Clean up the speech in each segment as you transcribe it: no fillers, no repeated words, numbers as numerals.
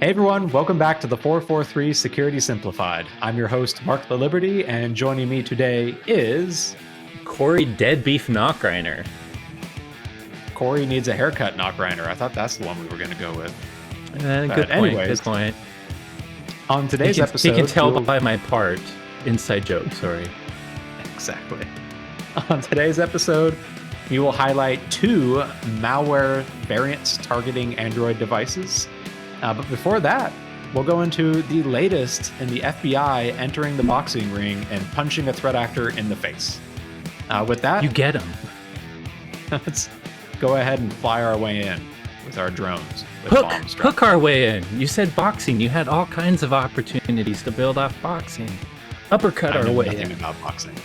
Hey everyone, welcome back to the 443 Security Simplified. I'm your host, Mark the Liberty, and joining me today is... Corey Dead Beef Knockreiner. Corey needs a haircut, Knockreiner. I thought that's the one we were going to go with. Good point. On today's episode... You can tell by my part. Inside joke, sorry. Exactly. On today's episode, we will highlight 2 malware variants targeting Android devices. But before that, we'll go into the latest in the FBI entering the boxing ring and punching a threat actor in the face. With that... You get him. Let's go ahead and fly our way in with our drones. Hook our way in. You said boxing. You had all kinds of opportunities to build off boxing. Uppercut our way in. Nothing about boxing.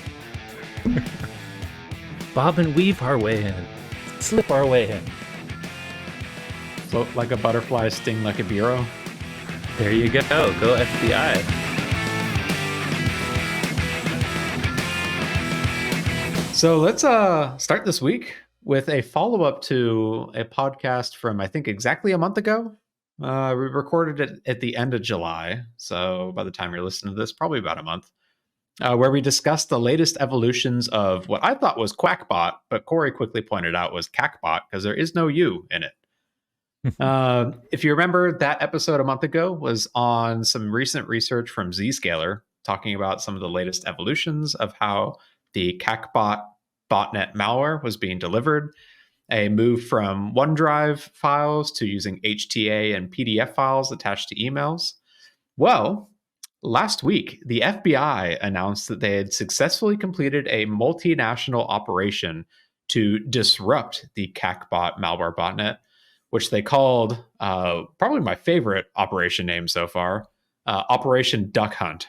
Bob and weave our way in. Slip our way in. Float like a butterfly, sting like a bureau. There you go. Go FBI. So let's start this week with a follow-up to a podcast from, I think, exactly a month ago. We recorded it at the end of July. So by the time you're listening to this, probably about a month. Where we discussed the latest evolutions of what I thought was Qakbot, but Corey quickly pointed out was Qakbot because there is no U in it. If you remember, that episode a month ago was on some recent research from Zscaler talking about some of the latest evolutions of how the Qakbot botnet malware was being delivered, a move from OneDrive files to using HTA and PDF files attached to emails. Well, last week, the FBI announced that they had successfully completed a multinational operation to disrupt the Qakbot malware botnet, which they called, probably my favorite operation name so far, Operation Duck Hunt.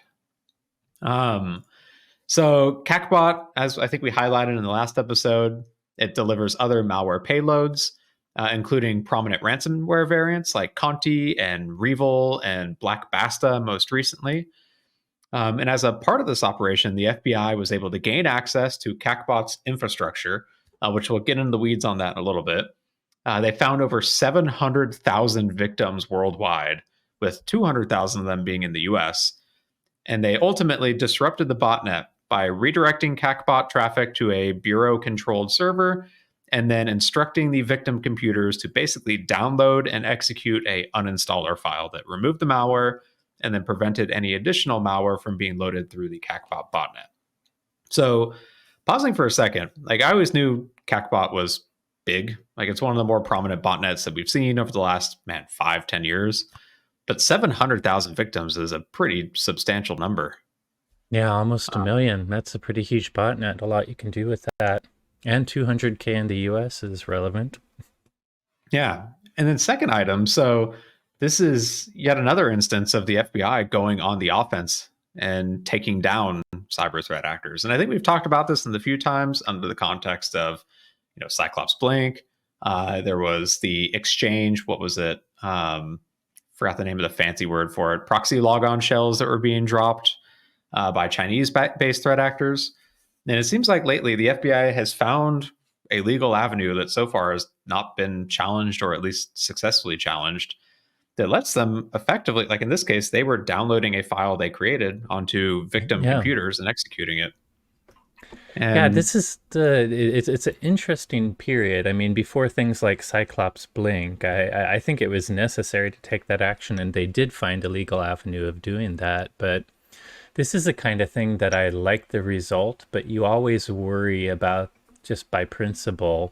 So Qakbot, as I think we highlighted in the last episode, it delivers other malware payloads, including prominent ransomware variants like Conti and Revil and Black Basta most recently. And as a part of this operation, the FBI was able to gain access to Qakbot's infrastructure, which we'll get into the weeds on that in a little bit. They found over 700,000 victims worldwide, with 200,000 of them being in the US. And they ultimately disrupted the botnet by redirecting Qakbot traffic to a bureau-controlled server and then instructing the victim computers to basically download and execute a uninstaller file that removed the malware and then prevented any additional malware from being loaded through the Qakbot botnet. So, pausing for a second, I always knew Qakbot was big. It's one of the more prominent botnets that we've seen over the last 5-10 years. But 700,000 victims is a pretty substantial number. Yeah, almost a million. That's a pretty huge botnet. A lot you can do with that. And 200K in the US is relevant. Yeah. And then second item, so this is yet another instance of the FBI going on the offense and taking down cyber threat actors. And I think we've talked about this in the few times under the context of Cyclops Blink. There was the exchange. What was it? Forgot the name of the fancy word for it. Proxy logon shells that were being dropped by Chinese-based threat actors. And it seems like lately the FBI has found a legal avenue that so far has not been challenged, or at least successfully challenged, that lets them effectively, like in this case, they were downloading a file they created onto victim computers and executing it. And this is it's an interesting period. I mean, before things like Cyclops Blink, I think it was necessary to take that action, and they did find a legal avenue of doing that. But this is the kind of thing that I like the result, but you always worry about, just by principle,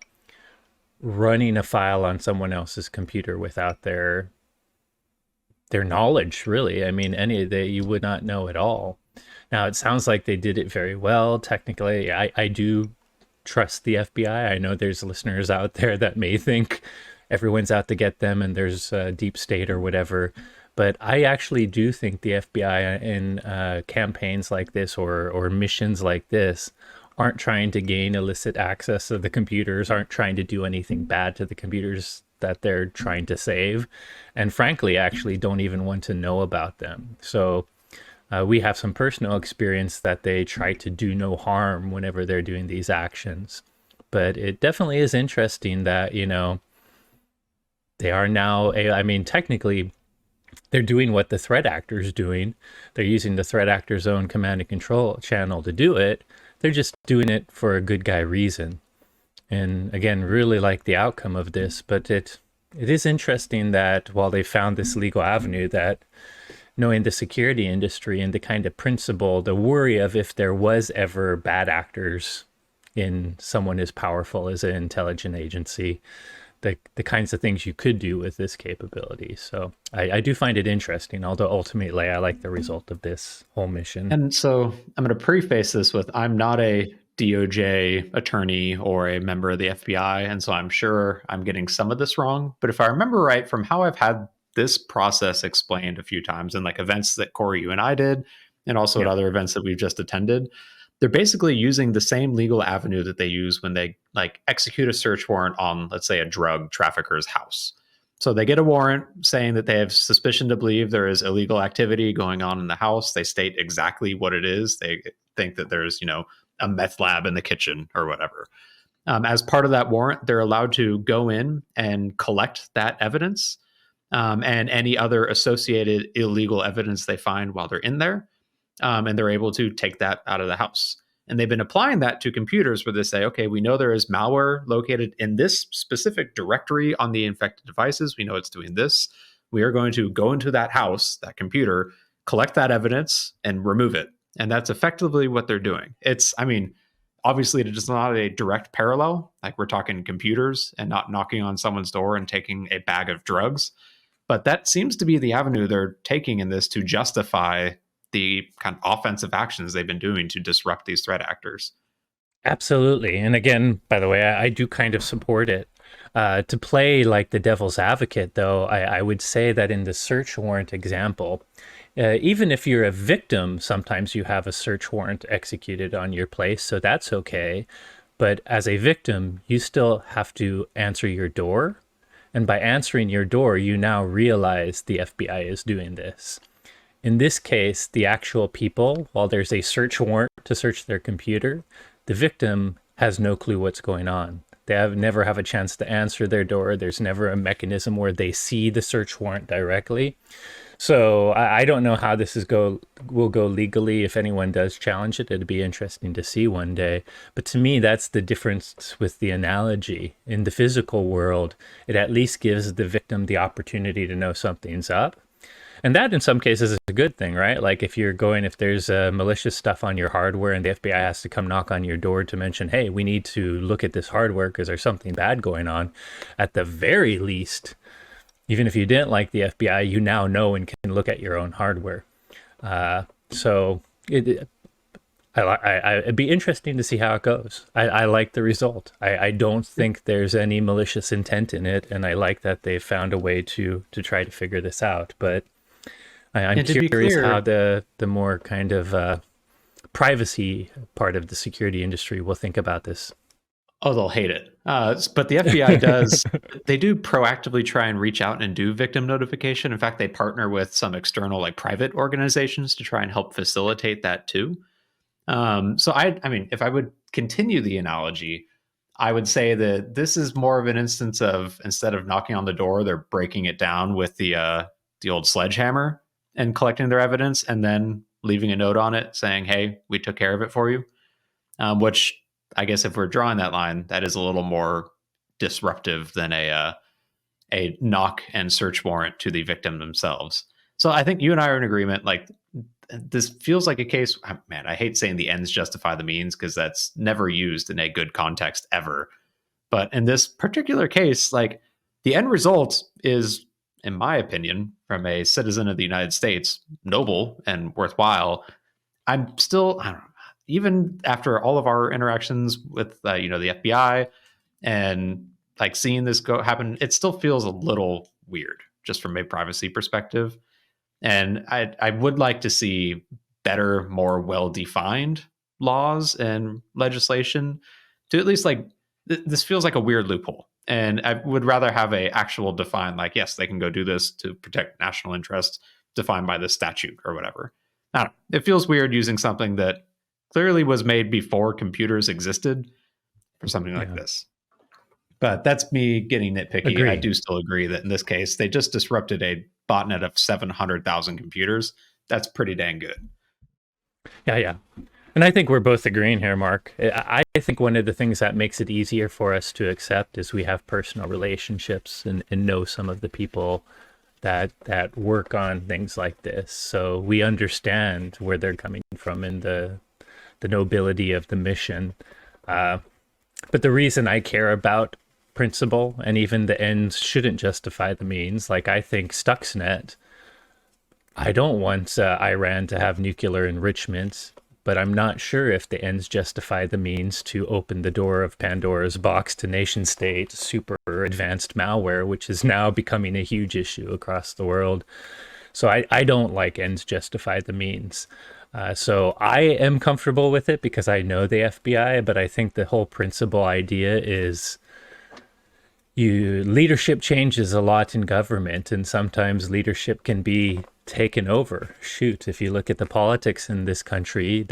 running a file on someone else's computer without their knowledge, really. I mean, you would not know at all. Now, it sounds like they did it very well. Technically, I do trust the FBI. I know there's listeners out there that may think everyone's out to get them and there's a deep state or whatever. But I actually do think the FBI in campaigns like this or missions like this aren't trying to gain illicit access to the computers, aren't trying to do anything bad to the computers that they're trying to save. And frankly, actually don't even want to know about them. So we have some personal experience that they try to do no harm whenever they're doing these actions. But it definitely is interesting that, they are now, technically they're doing what the threat actor is doing. They're using the threat actor's own command and control channel to do it. They're just doing it for a good guy reason. And again, really like the outcome of this, but it is interesting that while they found this legal avenue, that knowing the security industry and the kind of principle, the worry of if there was ever bad actors in someone as powerful as an intelligence agency, the kinds of things you could do with this capability. So I do find it interesting, although ultimately I like the result of this whole mission. And so I'm going to preface this with I'm not a DOJ attorney or a member of the FBI. And so I'm sure I'm getting some of this wrong. But if I remember right, from how I've had this process explained a few times in like events that Corey, you and I did, and also at Yeah. other events that we've just attended, they're basically using the same legal avenue that they use when they like execute a search warrant on, let's say, a drug trafficker's house. So they get a warrant saying that they have suspicion to believe there is illegal activity going on in the house. They state exactly what it is. They think that there's, a meth lab in the kitchen or whatever. As part of that warrant, they're allowed to go in and collect that evidence and any other associated illegal evidence they find while they're in there. And they're able to take that out of the house. And they've been applying that to computers where they say, okay, we know there is malware located in this specific directory on the infected devices. We know it's doing this. We are going to go into that house, that computer, collect that evidence and remove it. And that's effectively what they're doing. Obviously, it is not a direct parallel. Like we're talking computers and not knocking on someone's door and taking a bag of drugs. But that seems to be the avenue they're taking in this to justify the kind of offensive actions they've been doing to disrupt these threat actors. Absolutely. And again, by the way, I do kind of support it. To play like the devil's advocate, though, I would say that in the search warrant example, even if you're a victim, sometimes you have a search warrant executed on your place, so that's okay. But as a victim, you still have to answer your door. And by answering your door, you now realize the FBI is doing this. In this case, the actual people, while there's a search warrant to search their computer, the victim has no clue what's going on. They never have a chance to answer their door. There's never a mechanism where they see the search warrant directly. So I don't know how this will go legally. If anyone does challenge it, it'd be interesting to see one day. But to me, that's the difference with the analogy. In the physical world, it at least gives the victim the opportunity to know something's up. And that in some cases is a good thing, right? Like if there's malicious stuff on your hardware and the FBI has to come knock on your door to mention, hey, we need to look at this hardware because there's something bad going on. At the very least, even if you didn't like the FBI, you now know and can look at your own hardware. So it'd be interesting to see how it goes. I like the result. I don't think there's any malicious intent in it, and I like that they found a way to try to figure this out. But I'm curious how the more kind of privacy part of the security industry will think about this. Oh, they'll hate it. But the FBI they do proactively try and reach out and do victim notification. In fact, they partner with some external like private organizations to try and help facilitate that too. So if I would continue the analogy, I would say that this is more of an instance of instead of knocking on the door, they're breaking it down with the old sledgehammer and collecting their evidence and then leaving a note on it saying, hey, we took care of it for you. Which I guess if we're drawing that line, that is a little more disruptive than a knock and search warrant to the victim themselves. So I think you and I are in agreement. Like this feels like a case, man, I hate saying the ends justify the means because that's never used in a good context ever. But in this particular case, like the end result is, in my opinion, from a citizen of the United States, noble and worthwhile. I'm still, I don't know, even after all of our interactions with, the FBI and like seeing this go happen, it still feels a little weird just from a privacy perspective. And I would like to see better, more well-defined laws and legislation to at least like this feels like a weird loophole. And I would rather have a actual defined like, yes, they can go do this to protect national interests defined by this statute or whatever. I don't know. It feels weird using something that clearly was made before computers existed for something like this. But that's me getting nitpicky. I Agree. do still agree that in this case, they just disrupted a botnet of 700,000 computers. That's pretty dang good. Yeah. And I think we're both agreeing here, Mark. I think one of the things that makes it easier for us to accept is we have personal relationships and know some of the people that work on things like this. So we understand where they're coming from and the nobility of the mission. But the reason I care about principle and even the ends shouldn't justify the means, like I think Stuxnet, I don't want Iran to have nuclear enrichment, but I'm not sure if the ends justify the means to open the door of Pandora's box to nation state super advanced malware, which is now becoming a huge issue across the world. So I don't like ends justify the means. So I am comfortable with it because I know the FBI, but I think the whole principle idea is leadership changes a lot in government, and sometimes leadership can be taken over. Shoot, if you look at the politics in this country,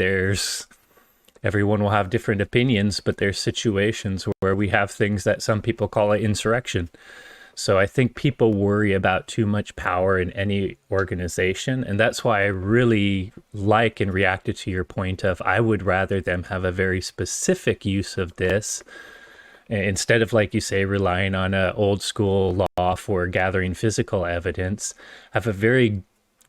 everyone will have different opinions, but there's situations where we have things that some people call an insurrection. So I think people worry about too much power in any organization. And that's why I really like and reacted to your point of I would rather them have a very specific use of this instead of, like you say, relying on an old school law for gathering physical evidence, have a very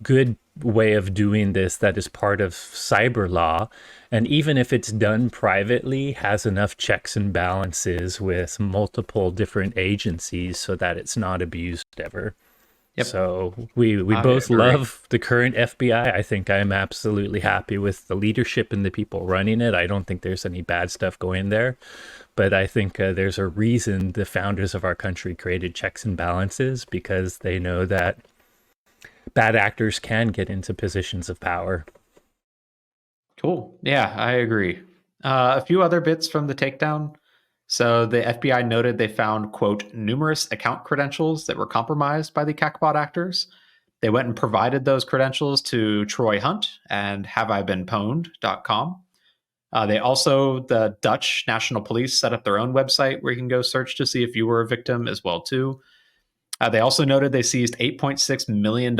good way of doing this that is part of cyber law. And even if it's done privately, has enough checks and balances with multiple different agencies so that it's not abused ever. Yep. So we both love the current FBI. I think I'm absolutely happy with the leadership and the people running it. I don't think there's any bad stuff going there. But I think there's a reason the founders of our country created checks and balances, because they know that bad actors can get into positions of power. Cool. Yeah, I agree. A few other bits from the takedown. So the FBI noted they found, quote, numerous account credentials that were compromised by the Qakbot actors. They went and provided those credentials to Troy Hunt and haveibeenpwned.com. The Dutch National Police set up their own website where you can go search to see if you were a victim as well, too. They also noted they seized $8.6 million in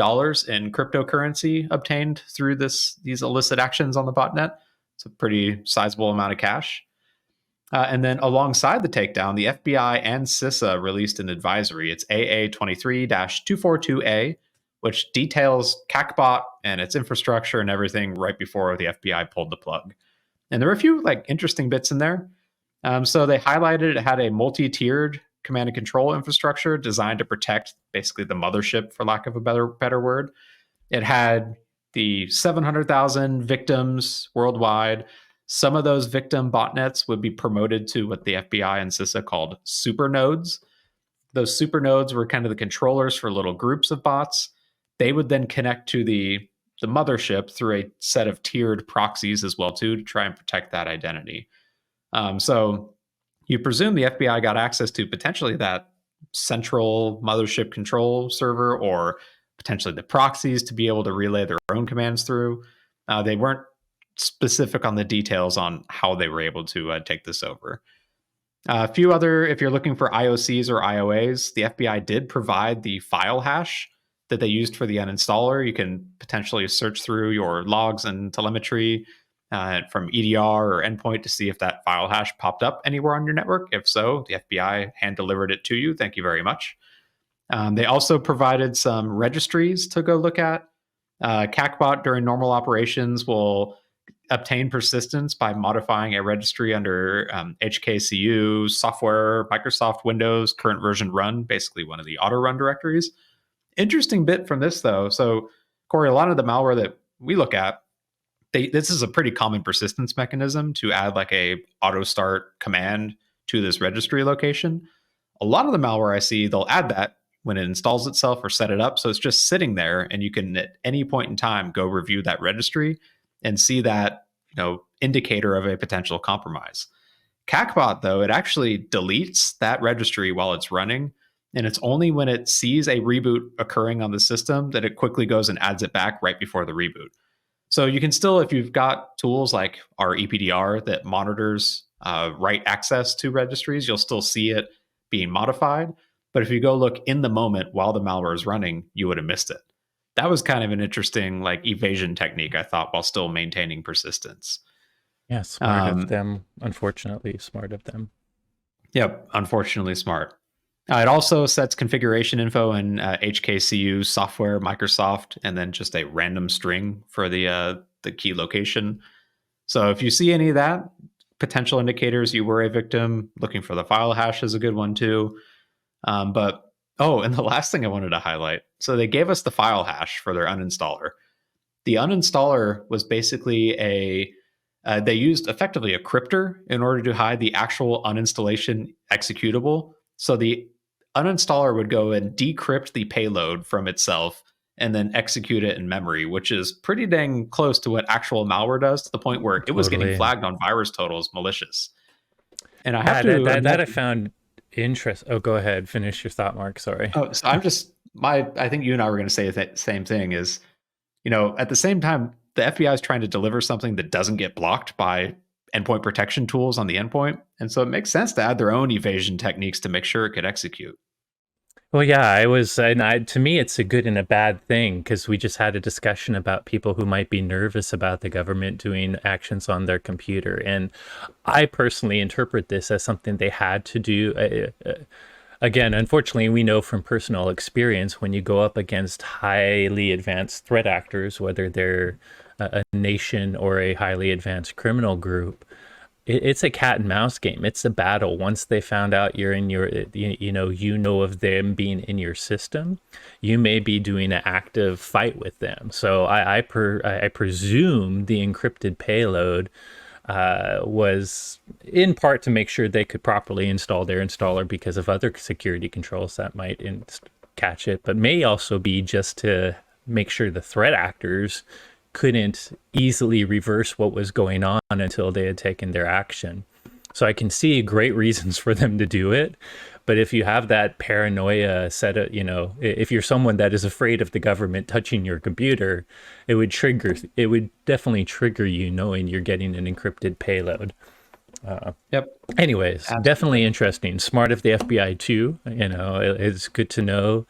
cryptocurrency obtained through these illicit actions on the botnet. It's a pretty sizable amount of cash. And then alongside the takedown, the FBI and CISA released an advisory. It's AA23-242A, which details Qakbot and its infrastructure and everything right before the FBI pulled the plug. And there were a few interesting bits in there. So they highlighted it had a multi-tiered command and control infrastructure designed to protect basically the mothership, for lack of a better word. It had the 700,000 victims worldwide. Some of those victim botnets would be promoted to what the FBI and CISA called super nodes. Those super nodes were kind of the controllers for little groups of bots. They would then connect to the mothership through a set of tiered proxies as well, too, to try and protect that identity. So you presume the FBI got access to potentially that central mothership control server, or potentially the proxies to be able to relay their own commands through. They weren't specific on the details on how they were able to take this over. A few other, if you're looking for IOCs or IOAs, the FBI did provide the file hash that they used for the uninstaller. You can potentially search through your logs and telemetry from EDR or endpoint to see if that file hash popped up anywhere on your network. If so, the FBI hand delivered it to you. Thank you very much. They also provided some registries to go look at. Qakbot during normal operations will obtain persistence by modifying a registry under HKCU, software, Microsoft Windows, current version run, basically one of the auto run directories. Interesting bit from this, though. So, Corey, a lot of the malware that we look at, this is a pretty common persistence mechanism to add like a auto start command to this registry location. A lot of the malware I see, they'll add that when it installs itself or set it up. So it's just sitting there, and you can at any point in time go review that registry and see that indicator of a potential compromise. Qakbot, though, it actually deletes that registry while it's running. And it's only when it sees a reboot occurring on the system that it quickly goes and adds it back right before the reboot. So you can still, if you've got tools like our EPDR that monitors write access to registries, you'll still see it being modified. But if you go look in the moment while the malware is running, you would have missed it. That was kind of an interesting like evasion technique, I thought, while still maintaining persistence. Yeah, smart of Um, them. Unfortunately, smart of them. Yep, unfortunately smart. It also sets configuration info in HKCU software, Microsoft, and then just a random string for the key location. So if you see any of that, potential indicators you were a victim, looking for the file hash is a good one too. But oh, and the last thing I wanted to highlight. So they gave us the file hash for their uninstaller. The uninstaller was basically they used effectively a cryptor in order to hide the actual uninstallation executable. So the uninstaller would go and decrypt the payload from itself and then execute it in memory, which is pretty dang close to what actual malware does, to the point where it was getting Totally. flagged on virus totals malicious. And I have Yeah, to that I imagine. found interest. Oh, go ahead. Finish your thought, Mark. Sorry. Oh, so I'm just my. I think you and I were going to say the same thing. Is at the same time, the FBI is trying to deliver something that doesn't get blocked by endpoint protection tools on the endpoint. And so it makes sense to add their own evasion techniques to make sure it could execute. Well, yeah, I was, and to me, it's a good and a bad thing because we just had a discussion about people who might be nervous about the government doing actions on their computer. And I personally interpret this as something they had to do. Again, unfortunately, we know from personal experience when you go up against highly advanced threat actors, whether they're a nation or a highly advanced criminal group, it's a cat and mouse game. It's a battle. Once they found out you're in your, of them being in your system, you may be doing an active fight with them. So I presume the encrypted payload was in part to make sure they could properly install their installer because of other security controls that might catch it, but may also be just to make sure the threat actors couldn't easily reverse what was going on until they had taken their action. So I can see great reasons for them to do it. But if you have that paranoia set up, if you're someone that is afraid of the government touching your computer, it would definitely trigger you knowing you're getting an encrypted payload. Yep. Anyways, definitely interesting. Smart of the FBI too. It's good to know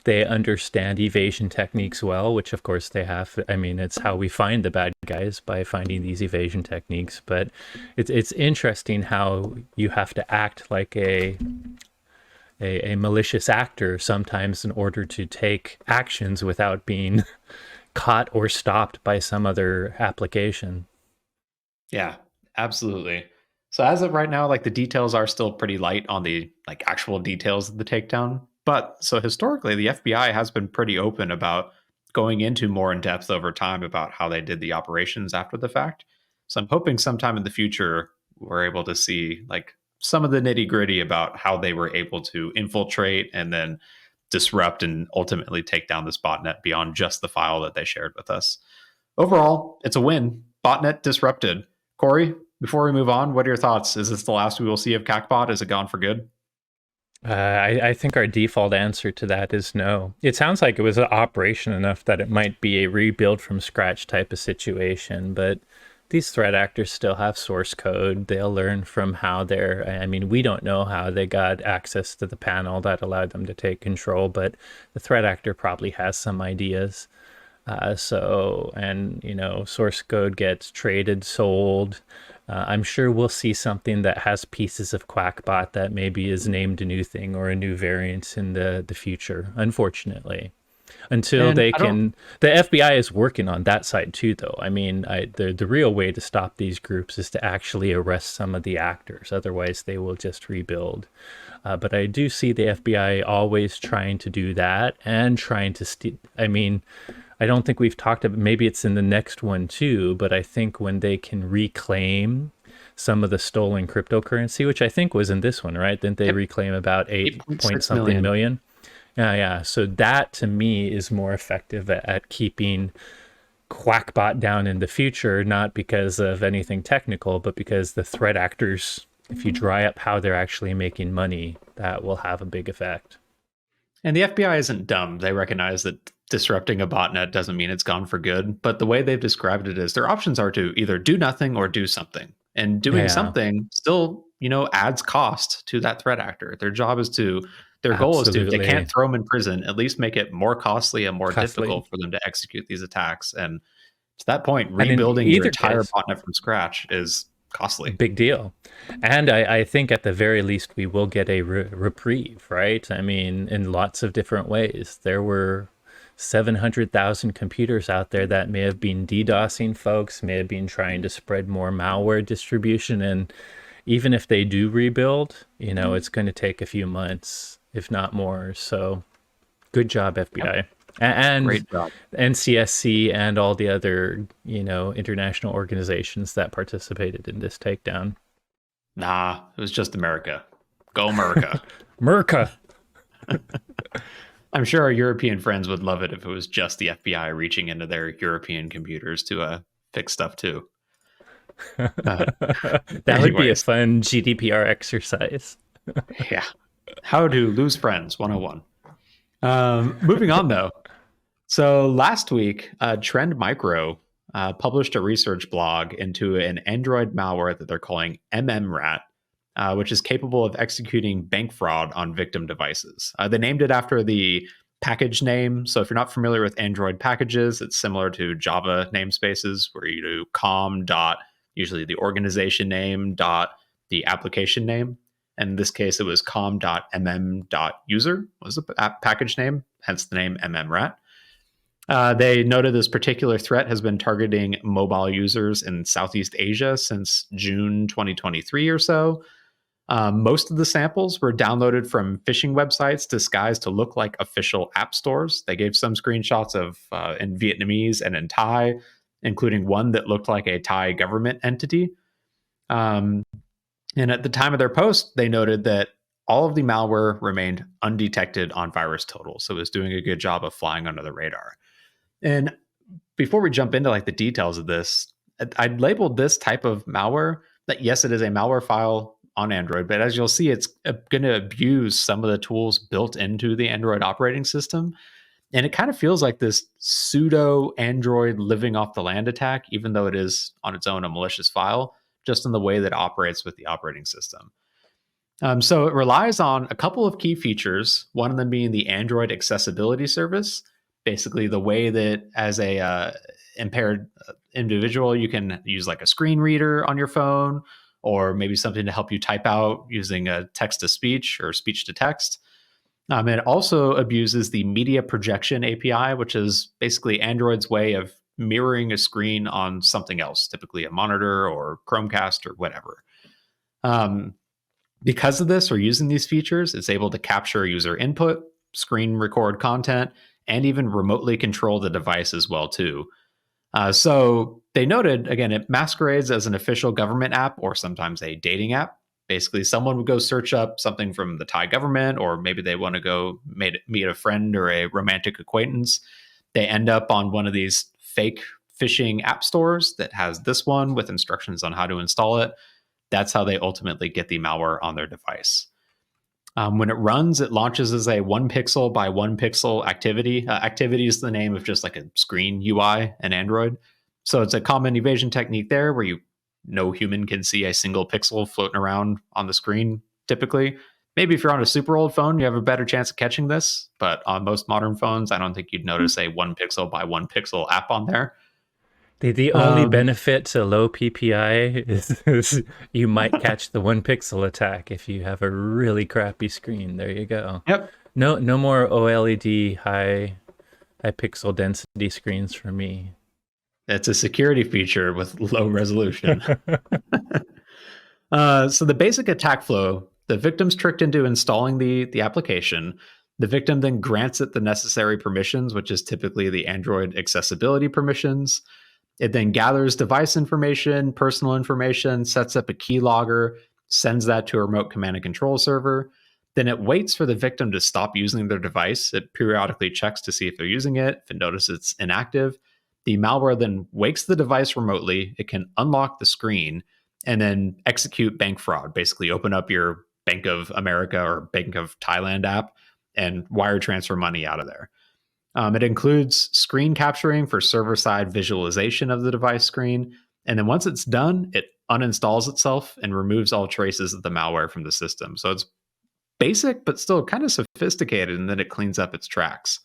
they understand evasion techniques well, which of course they have. I mean, it's how we find the bad guys, by finding these evasion techniques. But it's interesting how you have to act like a malicious actor sometimes in order to take actions without being caught or stopped by some other application. Yeah, absolutely. So as of right now, like the details are still pretty light on the like actual details of the takedown. But so historically, the FBI has been pretty open about going into more in depth over time about how they did the operations after the fact. So I'm hoping sometime in the future we're able to see like some of the nitty gritty about how they were able to infiltrate and then disrupt and ultimately take down this botnet beyond just the file that they shared with us. Overall, it's a win. Botnet disrupted. Corey, before we move on, what are your thoughts? Is this the last we will see of Qakbot? Is it gone for good? I think our default answer to that is no. It sounds like it was an operation enough that it might be a rebuild from scratch type of situation, but these threat actors still have source code. They'll learn from how we don't know how they got access to the panel that allowed them to take control, but the threat actor probably has some ideas. Source code gets traded, sold. I'm sure we'll see something that has pieces of Qakbot that maybe is named a new thing or a new variant in the future, unfortunately. Until And they I don't. can, the FBI is working on that side too, though. I mean, the real way to stop these groups is to actually arrest some of the actors. Otherwise, they will just rebuild. But I do see the FBI always trying to do that and trying to I don't think we've talked about, maybe it's in the next one too, but I think when they can reclaim some of the stolen cryptocurrency, which I think was in this one, right? Didn't they Yep, reclaim about 8 point 8.6 something million. million? Yeah. So that to me is more effective at keeping Quackbot down in the future, not because of anything technical, but because the threat actors, if you dry up how they're actually making money, that will have a big effect. And the FBI isn't dumb. They recognize that disrupting a botnet doesn't mean it's gone for good. But the way they've described it is their options are to either do nothing or do something. And doing Yeah. something still, adds cost to that threat actor. Their job is to Their goal is to, if they Absolutely. can't throw them in prison, at least make it more costly and more Costly. difficult for them to execute these attacks. And to that point, And in rebuilding your either entire case, botnet from scratch is costly. big deal. And I think at the very least, we will get a reprieve, right? I mean, in lots of different ways. There were 700,000 computers out there that may have been DDoSing folks, may have been trying to spread more malware distribution. And even if they do rebuild, it's going to take a few months, if not more. So good job, FBI. Yep. And Great job. NCSC and all the other, international organizations that participated in this takedown. Nah, it was just America. Go America. Merca. I'm sure our European friends would love it if it was just the FBI reaching into their European computers to fix stuff too. That would be a fun GDPR exercise. Yeah. How to lose friends 101. Moving on though. So last week, Trend Micro published a research blog into an Android malware that they're calling MMRAT, which is capable of executing bank fraud on victim devices. They named it after the package name. So if you're not familiar with Android packages, it's similar to Java namespaces where you do com dot, usually the organization name, dot the application name. And in this case, it was com.mm.user was the package name, hence the name MMRAT. They noted this particular threat has been targeting mobile users in Southeast Asia since June 2023 or so. Most of the samples were downloaded from phishing websites disguised to look like official app stores. They gave some screenshots of in Vietnamese and in Thai, including one that looked like a Thai government entity. And at the time of their post, they noted that all of the malware remained undetected on VirusTotal. So it was doing a good job of flying under the radar. And before we jump into like the details of this, I'd labeled this type of malware that, yes, it is a malware file on Android, but as you'll see, it's going to abuse some of the tools built into the Android operating system. And it kind of feels like this pseudo Android living off the land attack, even though it is on its own a malicious file, just in the way that it operates with the operating system. So it relies on a couple of key features, one of them being the Android accessibility service, basically the way that as a impaired individual, you can use like a screen reader on your phone, or maybe something to help you type out using a text to speech or speech to text. It also abuses the media projection API, which is basically Android's way of mirroring a screen on something else, typically a monitor or Chromecast or whatever. Because of this, or using these features, it's able to capture user input, screen record content, and even remotely control the device as well, too. So they noted, again, it masquerades as an official government app or sometimes a dating app. Basically, someone would go search up something from the Thai government, or maybe they want to go meet a friend or a romantic acquaintance. They end up on one of these fake phishing app stores that has this one with instructions on how to install it. That's how they ultimately get the malware on their device. When it runs, it launches as a 1 pixel by 1 pixel activity. Activity is the name of just like a screen UI in Android. So it's a common evasion technique there where no human can see a single pixel floating around on the screen typically. Maybe if you're on a super old phone, you have a better chance of catching this. But on most modern phones, I don't think you'd notice a 1 pixel by 1 pixel app on there. The only benefit to low PPI is you might catch the 1 pixel attack if you have a really crappy screen. There you go. Yep. No more OLED high pixel density screens for me. It's a security feature with low resolution. So the basic attack flow, the victim's tricked into installing the application. The victim then grants it the necessary permissions, which is typically the Android accessibility permissions. It then gathers device information, personal information, sets up a keylogger, sends that to a remote command and control server. Then it waits for the victim to stop using their device. It periodically checks to see if they're using it. If it notices it's inactive, the malware then wakes the device remotely. It can unlock the screen and then execute bank fraud, basically open up your Bank of America or Bank of Thailand app and wire transfer money out of there. It includes screen capturing for server-side visualization of the device screen. And then once it's done, it uninstalls itself and removes all traces of the malware from the system. So it's basic, but still kind of sophisticated, and then it cleans up its tracks.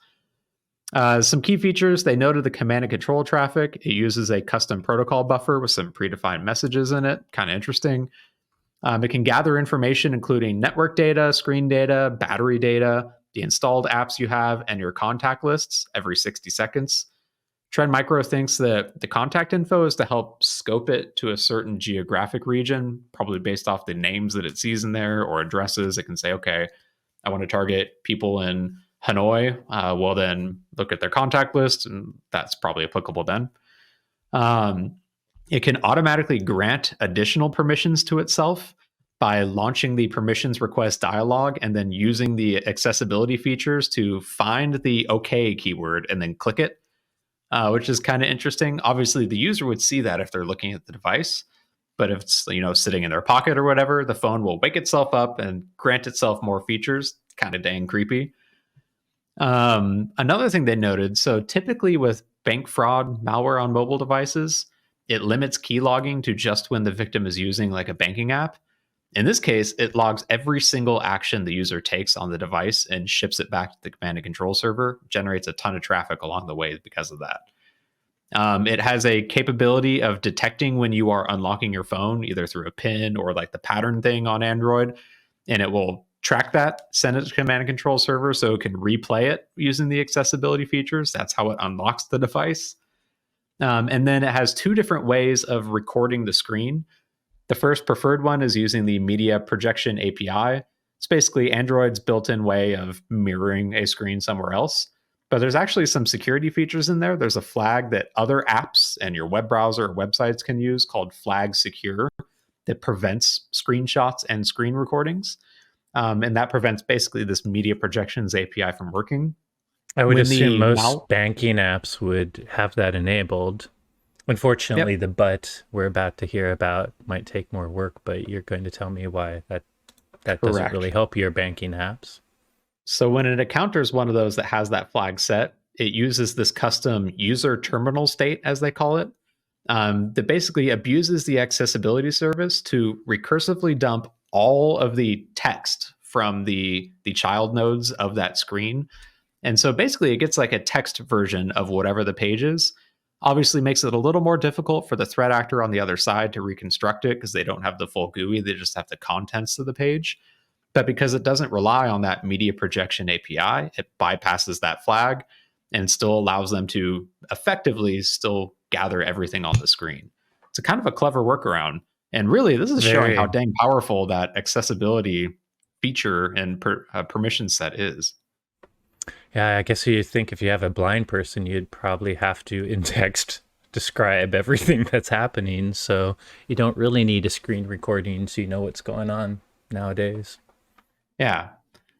Some key features, they noted the command and control traffic. It uses a custom protocol buffer with some predefined messages in it. Kind of interesting. It can gather information, including network data, screen data, battery data, the installed apps you have, and your contact lists every 60 seconds. Trend Micro thinks that the contact info is to help scope it to a certain geographic region, probably based off the names that it sees in there or addresses. It can say, okay, I want to target people in Hanoi. Well, then look at their contact list, and that's probably applicable then. It can automatically grant additional permissions to itself by launching the permissions request dialog and then using the accessibility features to find the OK keyword and then click it, which is kind of interesting. Obviously, the user would see that if they're looking at the device, but if it's sitting in their pocket or whatever, the phone will wake itself up and grant itself more features. Kind of dang creepy. Another thing they noted, so typically with bank fraud malware on mobile devices, it limits keylogging to just when the victim is using like a banking app. In this case, it logs every single action the user takes on the device and ships it back to the command and control server, generates a ton of traffic along the way because of that. It has a capability of detecting when you are unlocking your phone, either through a pin or like the pattern thing on Android, and it will track that, send it to command and control server so it can replay it using the accessibility features. That's how it unlocks the device. And then it has two different ways of recording the screen. The first preferred one is using the media projection API. It's basically Android's built-in way of mirroring a screen somewhere else. But there's actually some security features in there. There's a flag that other apps and your web browser or websites can use called Flag Secure that prevents screenshots and screen recordings. And that prevents basically this media projections API from working. I would assume most banking apps would have that enabled. Unfortunately, the but we're about to hear about might take more work, but you're going to tell me why that doesn't really help your banking apps. So when it encounters one of those that has that flag set, it uses this custom user terminal state, as they call it, that basically abuses the accessibility service to recursively dump all of the text from the child nodes of that screen. And so basically it gets like a text version of whatever the page is. Obviously makes it a little more difficult for the threat actor on the other side to reconstruct it because they don't have the full GUI. They just have the contents of the page. But because it doesn't rely on that media projection API, it bypasses that flag and still allows them to effectively still gather everything on the screen. It's a kind of a clever workaround. And really, this is showing how dang powerful that accessibility feature and permission set is. Yeah, I guess you think if you have a blind person, you'd probably have to in text describe everything that's happening. So you don't really need a screen recording so you know what's going on nowadays. Yeah.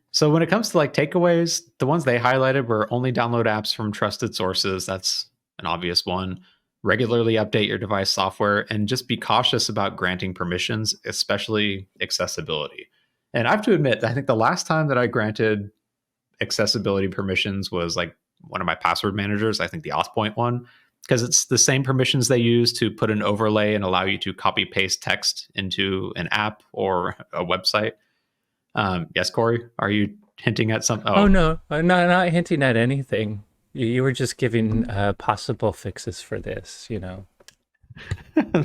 So when it comes to like takeaways, the ones they highlighted were only download apps from trusted sources. That's an obvious one. Regularly update your device software and just be cautious about granting permissions, especially accessibility. And I have to admit, I think the last time that I granted accessibility permissions was like one of my password managers, I think the AuthPoint one, because it's the same permissions they use to put an overlay and allow you to copy paste text into an app or a website. Yes, Corey, are you hinting at something? Oh no, I'm not hinting at anything. You were just giving possible fixes for this, you know.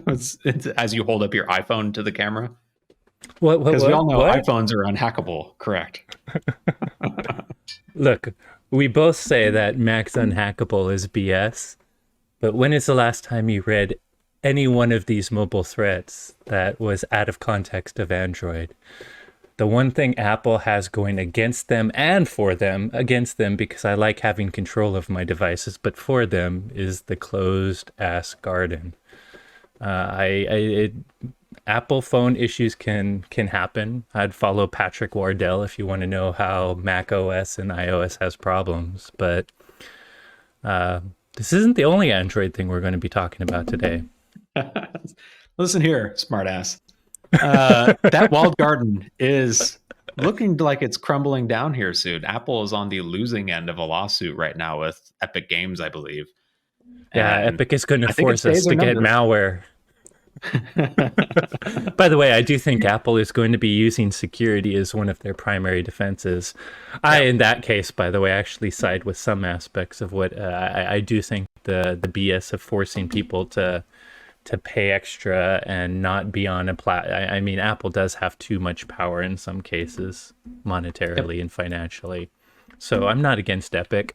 As you hold up your iPhone to the camera. What? Because we all know iPhones are unhackable, correct? Look, we both say that Mac's unhackable is BS, but when is the last time you read any one of these mobile threats that was out of context of Android? The one thing Apple has going against them and for them, against them because I like having control of my devices, but for them is the closed ass garden. Apple phone issues can happen. I'd follow Patrick Wardell if you want to know how Mac OS and iOS has problems. But this isn't the only Android thing we're going to be talking about today. Listen here, smartass. That walled garden is looking like it's crumbling down here soon. Apple is on the losing end of a lawsuit right now with Epic Games, I believe. Yeah, Epic is going to force us to get malware. By the way, I do think Apple is going to be using security as one of their primary defenses. In that case, by the way, actually side with some aspects of what I do think the BS of forcing people to pay extra and not be on a I mean, Apple does have too much power in some cases, monetarily and financially. So I'm not against Epic,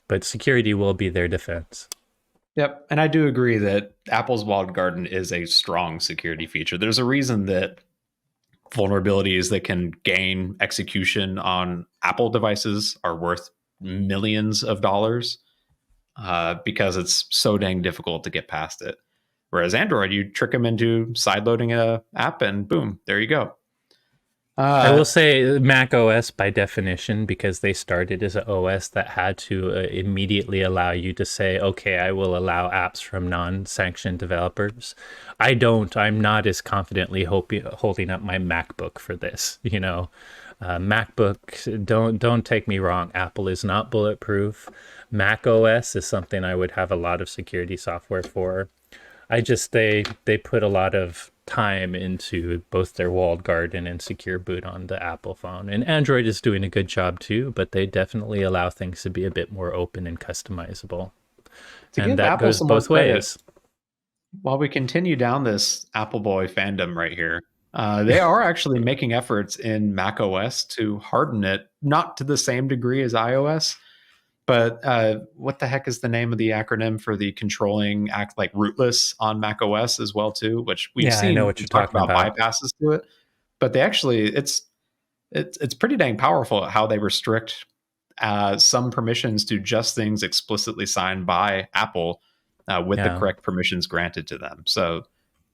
but security will be their defense. Yep. And I do agree that Apple's walled garden is a strong security feature. There's a reason that vulnerabilities that can gain execution on Apple devices are worth millions of dollars because it's so dang difficult to get past it. Whereas Android, you trick them into sideloading a app and boom, there you go. I will say Mac OS by definition, because they started as an OS that had to immediately allow you to say, okay, I will allow apps from non-sanctioned developers. I'm not as confidently holding up my MacBook for this, you know. MacBook, don't take me wrong. Apple is not bulletproof. Mac OS is something I would have a lot of security software for. They put a lot of time into both their walled garden and secure boot on the Apple phone. And Android is doing a good job too, but they definitely allow things to be a bit more open and customizable. And that goes both ways. While we continue down this Apple boy fandom right here, they are actually making efforts in Mac OS to harden it, not to the same degree as iOS. But what the heck is the name of the acronym for the controlling act like rootless on Mac OS as well too? Which we've seen. I know what you're talking about. Bypasses to it, but they actually it's pretty dang powerful how they restrict some permissions to just things explicitly signed by Apple with the correct permissions granted to them. So.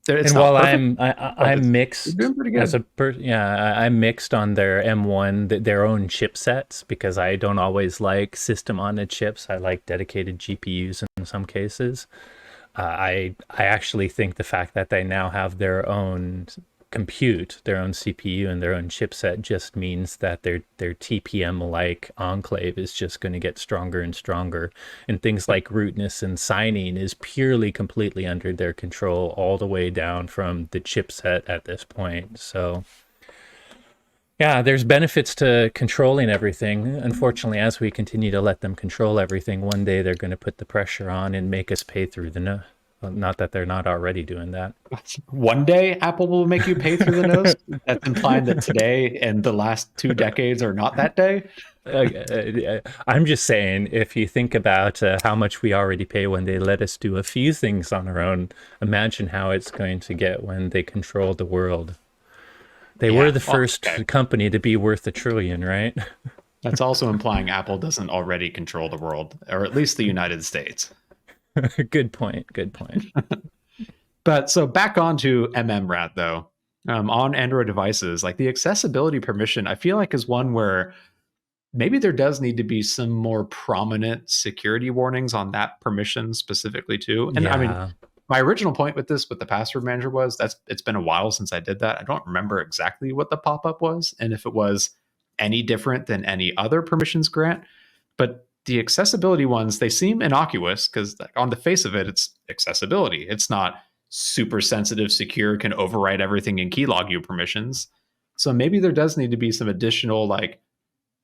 And while I'm mixed as I'm mixed on their M1, their own chipsets, because I don't always like system on the chips. I like dedicated GPUs in some cases. I actually think the fact that they now have their own compute, their own CPU and their own chipset just means that their TPM-like enclave is just going to get stronger and stronger. And things like rootness and signing is purely completely under their control all the way down from the chipset at this point. So yeah, there's benefits to controlling everything. Unfortunately, as we continue to let them control everything, one day they're going to put the pressure on and make us pay through the nose. Not that they're not already doing that. One day Apple will make you pay through the nose? That's implying that today and the last 2 decades are not that day? I'm just saying, if you think about how much we already pay when they let us do a few things on our own, imagine how it's going to get when they control the world. They were the first company to be worth $1 trillion, right? That's also implying Apple doesn't already control the world, or at least the United States. Good point. But so back onto MMRAT though, on Android devices, like the accessibility permission, I feel like is one where maybe there does need to be some more prominent security warnings on that permission specifically too. And I mean, my original point with this, with the password manager was it's been a while since I did that. I don't remember exactly what the pop-up was and if it was any different than any other permissions grant, but the accessibility ones, they seem innocuous because on the face of it, it's accessibility. It's not super sensitive, secure, can override everything and keylog you permissions. So maybe there does need to be some additional like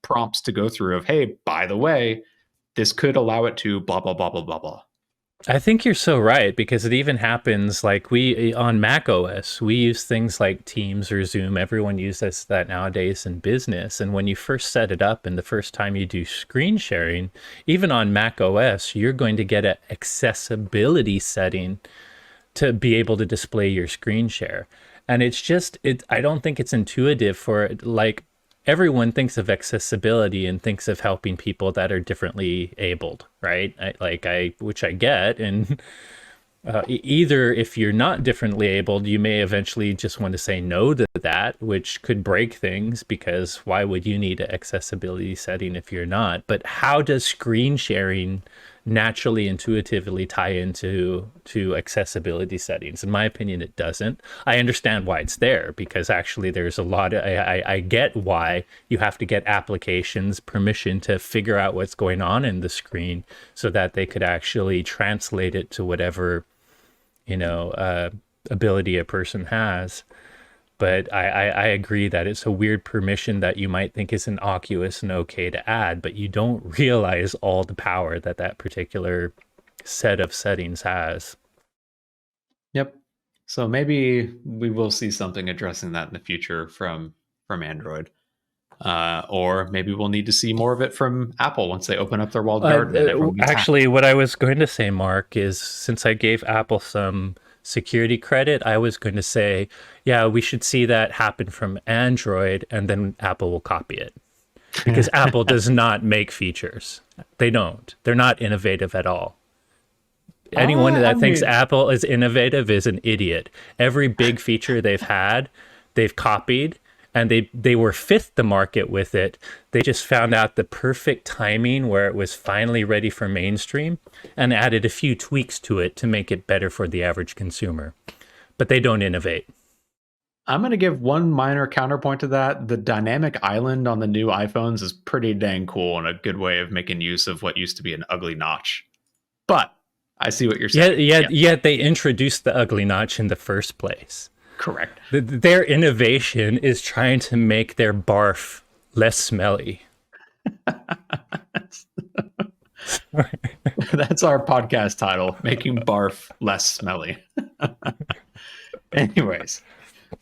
prompts to go through of, hey, by the way, this could allow it to blah, blah, blah, blah, blah, blah. I think you're so right, because it even happens like on Mac OS, we use things like Teams or Zoom. Everyone uses that nowadays in business. And when you first set it up and the first time you do screen sharing, even on Mac OS, you're going to get an accessibility setting to be able to display your screen share. And I don't think it's intuitive for it. Like, everyone thinks of accessibility and thinks of helping people that are differently abled, right? Which I get. And either if you're not differently abled, you may eventually just want to say no to that, which could break things, because why would you need an accessibility setting if you're not? But how does screen sharing naturally, intuitively tie into accessibility settings? In my opinion, it doesn't. I understand why it's there, because actually there's a lot of, I get why you have to get applications permission to figure out what's going on in the screen so that they could actually translate it to whatever, ability a person has. But I agree that it's a weird permission that you might think is innocuous and okay to add, but you don't realize all the power that that particular set of settings has. Yep. So maybe we will see something addressing that in the future from Android. Or maybe we'll need to see more of it from Apple once they open up their walled garden and everyone gets Actually, hacked. what I was going to say, Mark, is since I gave Apple some security credit, I was going to say, yeah, we should see that happen from Android, and then Apple will copy it. Because Apple does not make features. They don't. They're not innovative at all. Anyone I that thinks mean, Apple is innovative is an idiot. Every big feature they've had, they've copied, and they were fifth the market with it. They just found out the perfect timing where it was finally ready for mainstream and added a few tweaks to it to make it better for the average consumer. But they don't innovate. I'm going to give one minor counterpoint to that. The dynamic island on the new iPhones is pretty dang cool and a good way of making use of what used to be an ugly notch. But I see what you're saying. Yet they introduced the ugly notch in the first place. Correct. Their innovation is trying to make their barf less smelly. That's our podcast title, making barf less smelly. Anyways,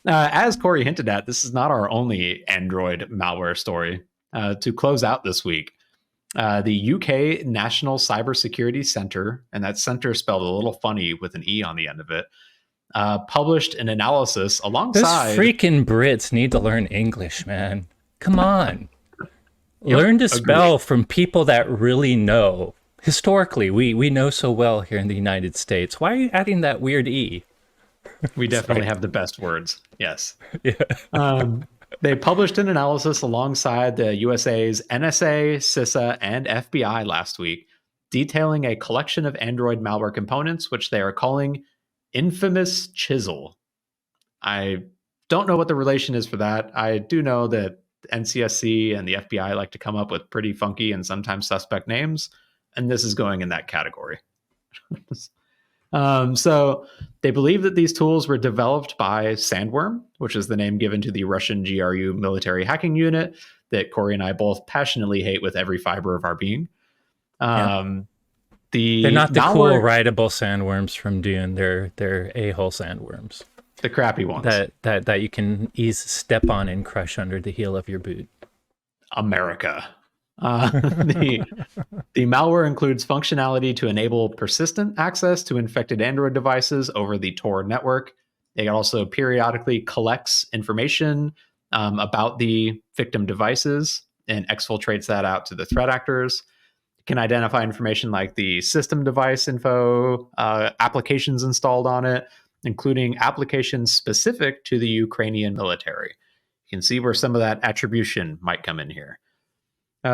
as Corey hinted at, this is not our only Android malware story. To close out this week, the UK National Cybersecurity Centre, and that center spelled a little funny with an E on the end of it, published an analysis alongside... Those freaking Brits need to learn English, man. Come on. Learn to spell from people that really know. Historically, we know so well here in the United States. Why are you adding that weird E? We definitely have the best words. Yes. Yeah. They published an analysis alongside the USA's NSA, CISA, and FBI last week, detailing a collection of Android malware components, which they are calling Infamous Chisel. I don't know what the relation is for that. I do know that NCSC and the FBI like to come up with pretty funky and sometimes suspect names, and this is going in that category. So they believe that these tools were developed by Sandworm, which is the name given to the Russian GRU military hacking unit that Corey and I both passionately hate with every fiber of our being. They're not the cool rideable sandworms from Dune. They're a-hole sandworms. The crappy ones. That you can step on and crush under the heel of your boot. America. The malware includes functionality to enable persistent access to infected Android devices over the Tor network. It also periodically collects information about the victim devices and exfiltrates that out to the threat actors. It can identify information like the system device info, applications installed on it, including applications specific to the Ukrainian military. You can see where some of that attribution might come in here.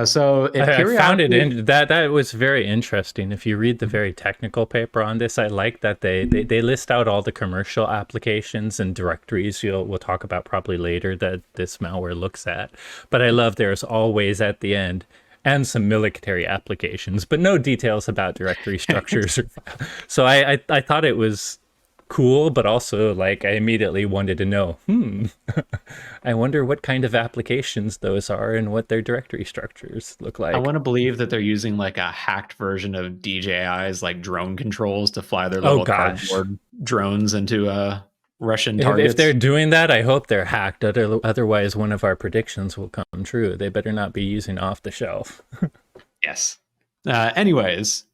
So I found it in that was very interesting. If you read the very technical paper on this, I like that they list out all the commercial applications and directories we'll talk about probably later that this malware looks at. But I love there's always at the end and some military applications, but no details about directory structures. So I thought it was cool, but also like I immediately wanted to know, I wonder what kind of applications those are and what their directory structures look like. I want to believe that they're using like a hacked version of DJI's like drone controls to fly their little cardboard drones into Russian targets. If they're doing that, I hope they're hacked. Otherwise, one of our predictions will come true. They better not be using off the shelf. Yes. Anyways,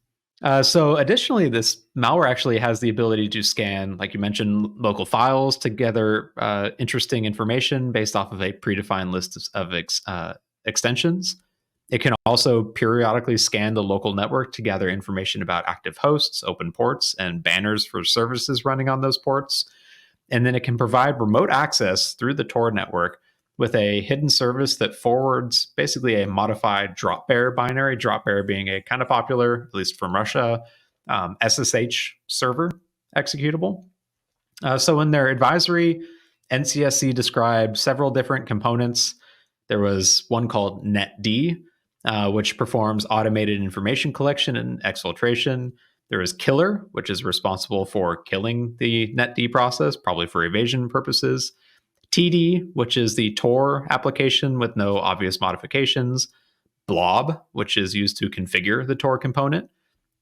so additionally, this malware actually has the ability to scan, like you mentioned, local files to gather interesting information based off of a predefined list of extensions. It can also periodically scan the local network to gather information about active hosts, open ports, and banners for services running on those ports. And then it can provide remote access through the Tor network with a hidden service that forwards basically a modified drop bear binary, drop bear being a kind of popular, at least from Russia, SSH server executable. So in their advisory, NCSC described several different components. There was one called NetD, which performs automated information collection and exfiltration. There is Killer, which is responsible for killing the netd process, probably for evasion purposes. TD, which is the Tor application with no obvious modifications. Blob, which is used to configure the Tor component.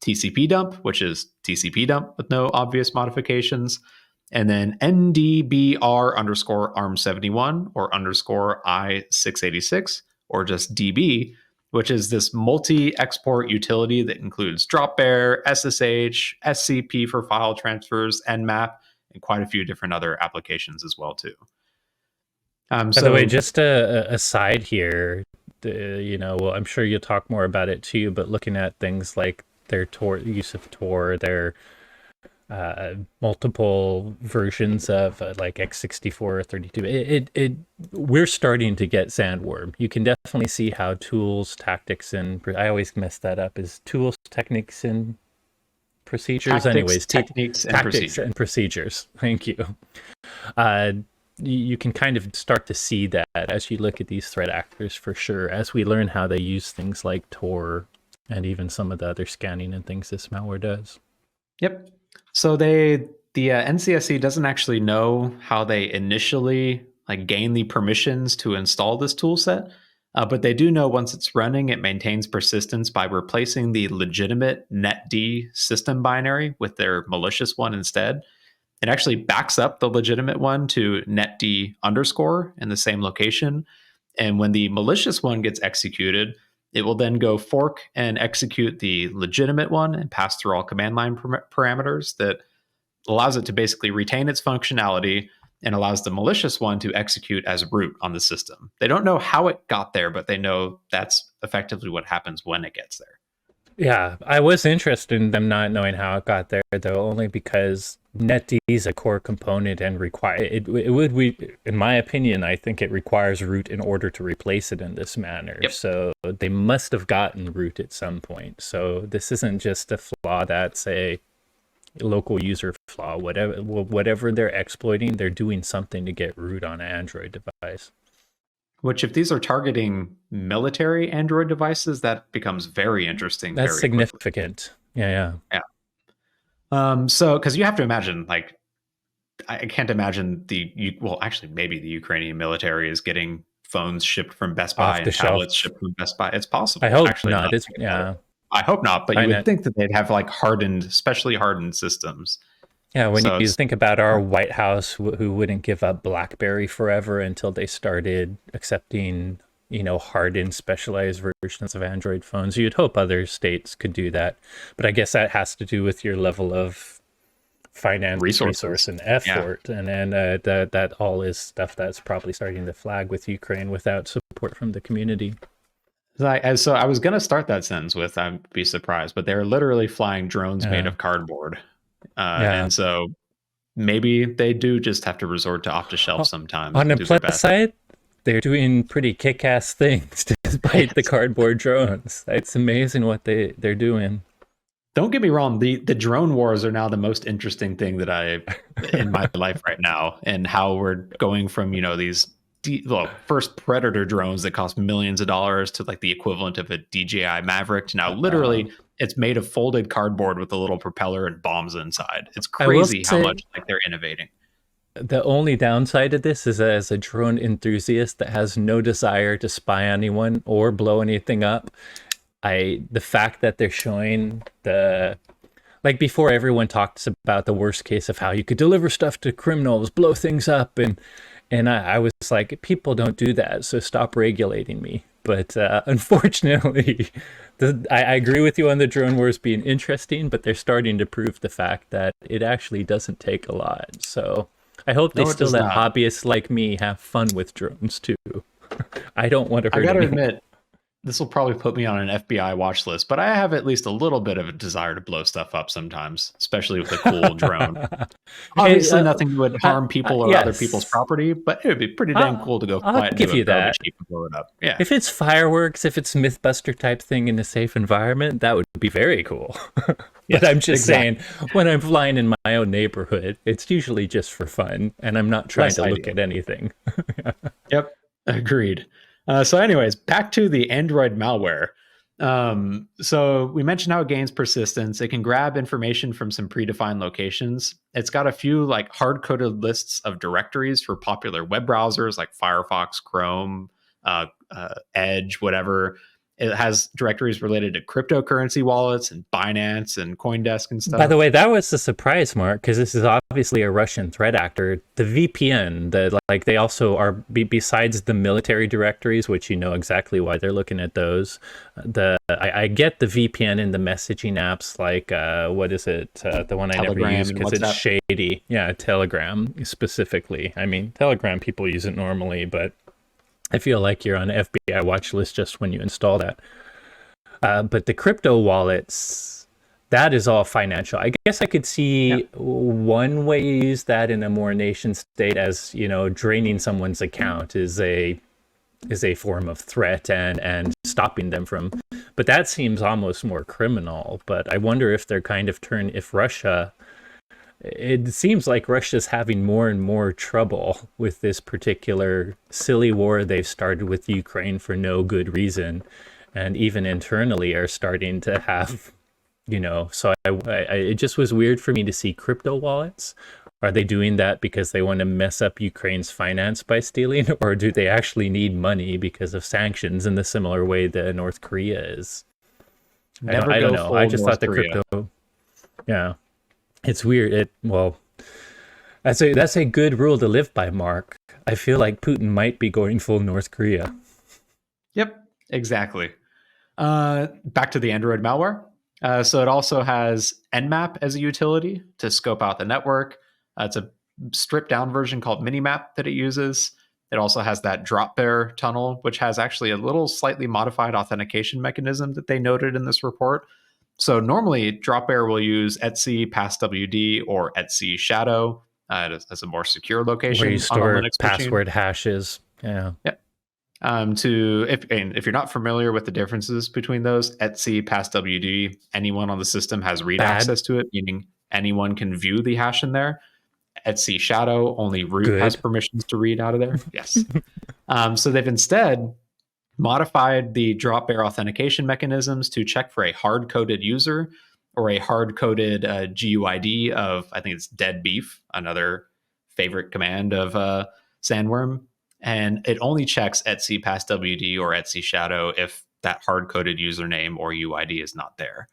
TCP dump, which is TCP dump with no obvious modifications. And then NDBR underscore ARM71 or underscore I686 or just DB, which is this multi-export utility that includes dropbear, SSH, SCP for file transfers, Nmap, and quite a few different other applications as well too. By the way, just a aside here, well, I'm sure you'll talk more about it too, but looking at things like their Tor use of Tor, their multiple versions of like x64 or 32, we're starting to get sandworm. You can definitely see how tools, tactics, and I always mess that up. Is tools, techniques, and procedures? Tactics and procedures. Thank you. You can kind of start to see that as you look at these threat actors for sure, as we learn how they use things like Tor and even some of the other scanning and things this malware does. Yep. So the NCSC doesn't actually know how they initially gain the permissions to install this tool set, but they do know once it's running, it maintains persistence by replacing the legitimate netd system binary with their malicious one instead. It actually backs up the legitimate one to netd underscore in the same location. And when the malicious one gets executed, it will then go fork and execute the legitimate one and pass through all command line parameters that allows it to basically retain its functionality and allows the malicious one to execute as root on the system. They don't know how it got there, but they know that's effectively what happens when it gets there. Yeah, I was interested in them not knowing how it got there, though, only because netd is a core component and in my opinion, I think it requires root in order to replace it in this manner. Yep. So they must have gotten root at some point. So this isn't just a flaw that's a local user flaw. Whatever they're exploiting, they're doing something to get root on an Android device. Which, if these are targeting military Android devices, that becomes very interesting. That's very significant. Quickly. Yeah. So, because you have to imagine, I can't imagine actually, maybe the Ukrainian military is getting phones shipped from Best Buy and tablets shipped from Best Buy. It's possible. I hope actually not. I hope not. But you would think that they'd have specially hardened systems. Yeah, when you think about our White House, who wouldn't give up BlackBerry forever until they started accepting, hardened, specialized versions of Android phones, you'd hope other states could do that. But I guess that has to do with your level of finance, resource, and effort. Yeah. And then that all is stuff that's probably starting to flag with Ukraine without support from the community. So I was going to start that sentence with, I'd be surprised, but they're literally flying drones made of cardboard. And so maybe they do just have to resort to off the shelf sometimes. On the plus side, they're doing pretty kick-ass things despite the cardboard drones. It's amazing what they're doing. Don't get me wrong. The drone wars are now the most interesting thing that in my life right now, and how we're going from, these first Predator drones that cost millions of dollars to the equivalent of a DJI Maverick to now literally it's made of folded cardboard with a little propeller and bombs inside. It's crazy how much they're innovating. The only downside of this is, as a drone enthusiast that has no desire to spy on anyone or blow anything up, the fact that they're showing before, everyone talks about the worst case of how you could deliver stuff to criminals, blow things up, and I was like, people don't do that, so stop regulating me. But unfortunately, I agree with you on the drone wars being interesting, but they're starting to prove the fact that it actually doesn't take a lot. So I hope they still let hobbyists like me have fun with drones too. I don't want to hurt anyone. I gotta admit, this will probably put me on an FBI watch list, but I have at least a little bit of a desire to blow stuff up sometimes, especially with a cool drone. Obviously, nothing would harm people or other people's property, but it would be pretty dang cool to go fly into a garbage heap and blow it up. Yeah. If it's fireworks, if it's Mythbuster type thing in a safe environment, that would be very cool. But I'm just saying, when I'm flying in my own neighborhood, it's usually just for fun, and I'm not trying to look at anything. Yep, agreed. So anyways, back to the Android malware. So we mentioned how it gains persistence. It can grab information from some predefined locations. It's got a few like hard-coded lists of directories for popular web browsers like Firefox, Chrome, Edge, whatever. It has directories related to cryptocurrency wallets and Binance and CoinDesk and By the stuff. way, that was the surprise, Mark, because this is obviously a Russian threat actor. The VPN, like they also are besides the military directories, which you know exactly why they're looking at those. I get the VPN in the messaging apps, like what is it? The one I never Telegram use and because it's WhatsApp. shady. Yeah, Telegram specifically. I mean, Telegram people use it normally, but I feel like you're on an FBI watch list just when you install that. But the crypto wallets, that is all financial. I guess I could Yeah. see one way you use that in a more nation state as, draining someone's account is a form of threat and stopping them from. But that seems almost more criminal. But I wonder if they're kind of if Russia. It seems like Russia's having more and more trouble with this particular silly war they've started with Ukraine for no good reason, and even internally are starting to have, So it just was weird for me to see crypto wallets. Are they doing that because they want to mess up Ukraine's finance by stealing, or do they actually need money because of sanctions in the similar way that North Korea is? I don't Never I don't go know. I full just thought North the Korea. crypto, yeah. It's weird. That's a good rule to live by, Mark. I feel like Putin might be going full North Korea. Yep, exactly. Back to the Android malware. So it also has Nmap as a utility to scope out the network. It's a stripped down version called Minimap that it uses. It also has that drop bear tunnel, which has actually a little slightly modified authentication mechanism that they noted in this report. So normally, drop bear will use etc passwd or etc shadow as a more secure Where you location on a store Linux machine. password hashes. Yeah. Yep. To if you're not familiar with the differences between those, etc passwd, anyone on the system has read Bad. access to it, meaning anyone can view the hash in there. Etc shadow, only root has Good. permissions to read out of there. Yes. So they've instead modified the drop bear authentication mechanisms to check for a hard coded user or a hard coded GUID of, I think it's dead beef, another favorite command of Sandworm. And it only checks etc passwd or etc shadow if that hard coded username or UID is not there.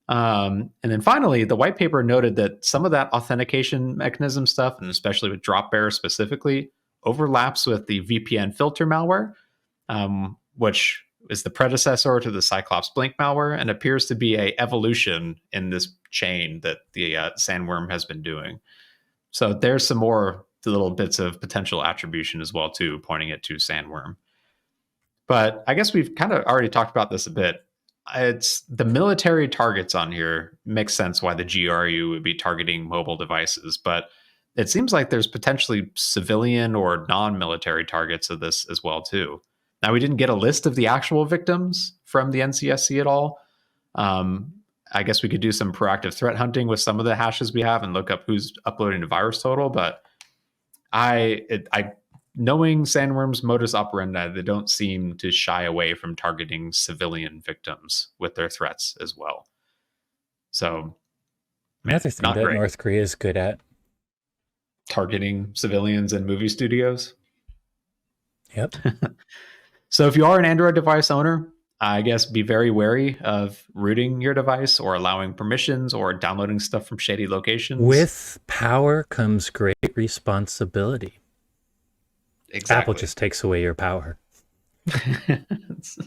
And then finally, the white paper noted that some of that authentication mechanism stuff, and especially with drop bear specifically, overlaps with the VPN filter malware, which is the predecessor to the Cyclops Blink malware and appears to be a evolution in this chain that the Sandworm has been doing. So there's some more little bits of potential attribution as well too, pointing it to Sandworm. But I guess we've kind of already talked about this a bit. It's the military targets on here makes sense why the GRU would be targeting mobile devices, but it seems like there's potentially civilian or non-military targets of this as well too. Now we didn't get a list of the actual victims from the NCSC at all. Um, I guess we could do some proactive threat hunting with some of the hashes we have and look up who's uploading to virus total. But I knowing Sandworm's modus operandi, they don't seem to shy away from targeting civilian victims with their threats as well. So, Another thing not that great. North Korea is good at. Targeting civilians in movie studios. Yep. So, if you are an Android device owner, I guess be very wary of rooting your device or allowing permissions or downloading stuff from shady locations. With power comes great responsibility. Apple Exactly. just takes away your power. It's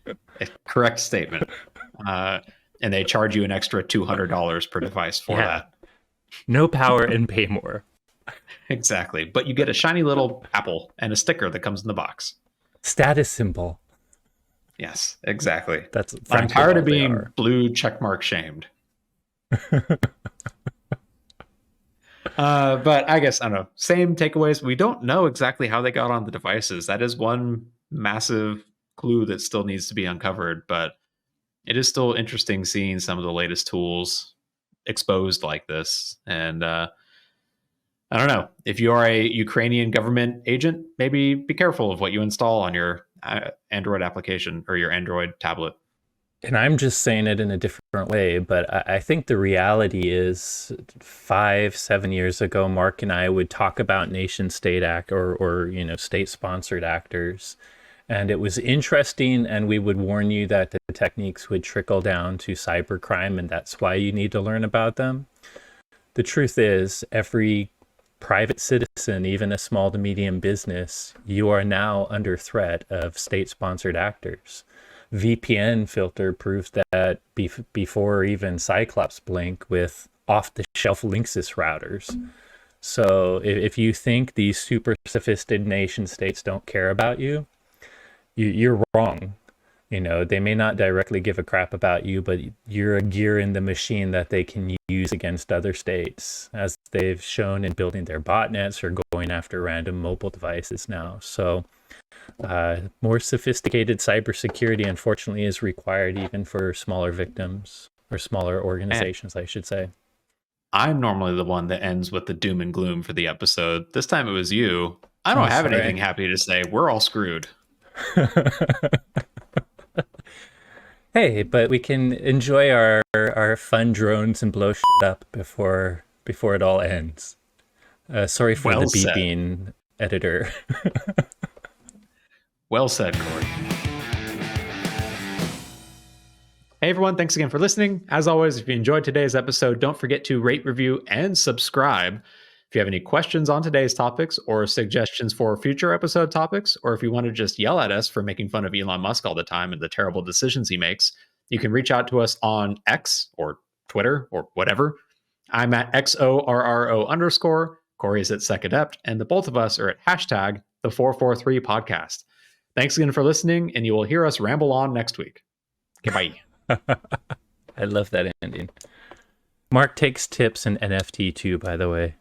a correct statement. And they charge you an extra $200 per device for that. No power and pay more. Exactly. But you get a shiny little apple and a sticker that comes in the box. Status symbol. Yes, exactly. That's I'm frankly tired all of they being are. blue checkmark shamed. But I guess, I don't know, same takeaways. We don't know exactly how they got on the devices. That is one massive clue that still needs to be uncovered. But it is still interesting seeing some of the latest tools exposed like this. And I don't know. If you are a Ukrainian government agent, maybe be careful of what you install on your Android application or your Android tablet. And I'm just saying it in a different way, but I think the reality is 5, 7 years ago, Mark and I would talk about nation state act or state sponsored actors. And it was interesting, and we would warn you that the techniques would trickle down to cybercrime, and that's why you need to learn about them. The truth is, every private citizen, even a small to medium business, you are now under threat of state sponsored actors. VPN filter proves that before even Cyclops Blink with off-the-shelf Linksys routers. So if you think these super sophisticated nation states don't care about you, you're wrong. They may not directly give a crap about you, but you're a gear in the machine that they can use against other states, as they've shown in building their botnets or going after random mobile devices now. So more sophisticated cybersecurity, unfortunately, is required even for smaller victims or smaller organizations, I should say. I'm normally the one that ends with the doom and gloom for the episode. This time it was you. I don't have anything happy to say. We're all screwed. Hey, but we can enjoy our fun drones and blow shit up before it all ends. Sorry for the beeping, editor. Well said, Corey. Hey everyone, thanks again for listening. As always, if you enjoyed today's episode, don't forget to rate, review, and subscribe. If you have any questions on today's topics or suggestions for future episode topics, or if you want to just yell at us for making fun of Elon Musk all the time and the terrible decisions he makes, you can reach out to us on X or Twitter or whatever. I'm at XORRO_. Corey's at SecAdept, and the both of us are at hashtag the 443 podcast. Thanks again for listening, and you will hear us ramble on next week. Okay, bye. I love that ending. Mark takes tips in NFT too, by the way.